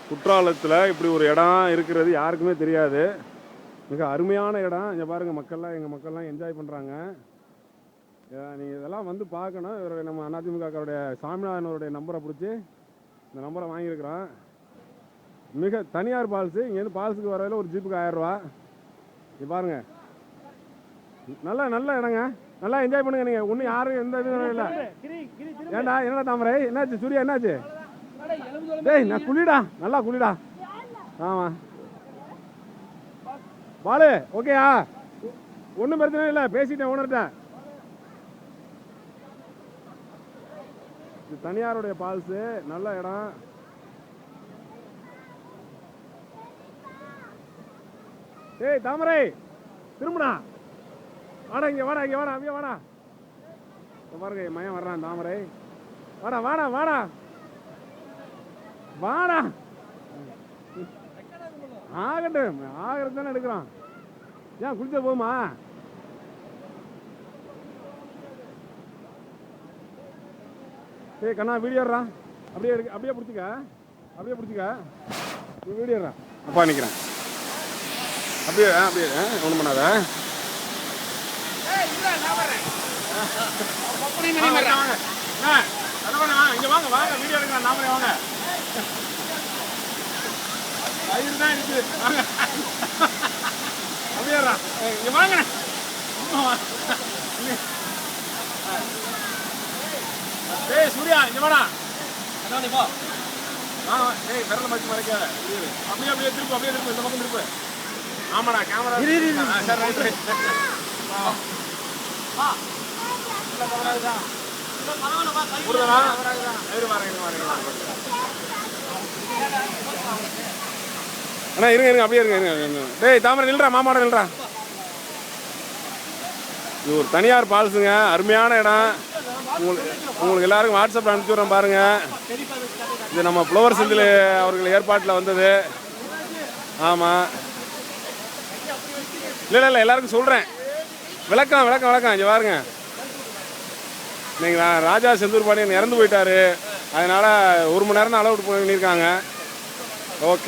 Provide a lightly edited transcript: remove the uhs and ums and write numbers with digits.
குற்றாலத்தில் இப்படி ஒரு இடம் இருக்கிறது யாருக்குமே தெரியாது. மிக அருமையான இடம். இங்கே பாருங்கள், எங்கள் மக்கள்லாம் என்ஜாய் பண்ணுறாங்க. நீங்கள் இதெல்லாம் வந்து பார்க்கணும். இவர் நம்ம அதிமுகவுடைய சாமிநாதனுடைய நம்பரை பிடிச்சி இந்த நம்பரை வாங்கியிருக்கிறோம். மிக தனியார் பால்ஸு. இங்கேருந்து பால்ஸுக்கு வரதில் ஒரு ஜீப்புக்கு 1000 ரூபா. இங்கே பாருங்கள், நல்ல இடங்க. நல்லா என்ஜாய் பண்ணுங்க. நீங்கள் ஒன்றும் யாரும் எந்த இதுவும் இல்லை. ஏண்டா என்னடா தாமரை, என்னாச்சு? சூர்யா என்னாச்சு? டேய் நான் குளிடா, நல்லா குளிடா. ஆமாம் பாலு, ஓகேயா? ஒன்றும் பிரச்சனை இல்லை, பேசிட்டேன் ஓனர்கிட்ட. இது தனியாருடைய பால்ஸு, நல்ல இடம். ஏய் தாமரை திரும்புடா, வாடா இங்கே, வாடா இங்கே, வாடா அப்படியே வாடா. பாருங்க என் மயன் வர்றான் தாமரை. வாடா வாடா வாடா வாடா. ஆகட்டும், ஆகிறது தானே எடுக்கிறான். ஏன் குளிச்ச போமா? ஏய் கண்ணா வீடியோ எடுறா. அப்படியே எடுக்க, அப்படியே பிடிச்சிக்க, அப்படியே பிடிச்சிக்க. நீ வீடியோ எடுறா. அப்பா நிற்கிறேன். அப்படியே அப்படியே ஒன்றும் பண்ணாத. இங்க வாங்க வாங்க, வீடியோ எடுக்கலாம். நாமளே வாங்க. தான் இருக்குது. அப்படியே இங்க வாங்க. ஏய் சூர்யா இங்க வாடா. ஏய் விரல மறைச்சு மறைக்காத. அப்படியே அப்படியே திருப்பு, அப்படியே திருப்பு, இந்த பக்கம் திருப்பு. ஆமாடா கேமரா. சரி ரைட் ரைட். அண்ணா இருங்க இருங்க, அப்படியே இருங்க. டேய் தாமரை நில்றா, மாமாவோட நில்றா. இது ஒரு தனியார் பால்ஸுங்க, அருமையான இடம். உங்களுக்கு எல்லாருக்கும் வாட்ஸ்அப்பில் அனுப்பிச்சி விட்றோம் பாருங்க. இது நம்ம புலவர் செந்தில் அவர்கள் ஏற்பாட்டில் வந்தது. ஆமாம், இல்லை எல்லாருக்கும் சொல்கிறேன். விளக்கம் இங்கே பாருங்க. நீங்கள் ராஜா செந்தூர் பாண்டியன் இறந்து போயிட்டாரு. அதனால் 1 மணி நேரம் தான் அளவு பண்ணியிருக்காங்க. ஓகே.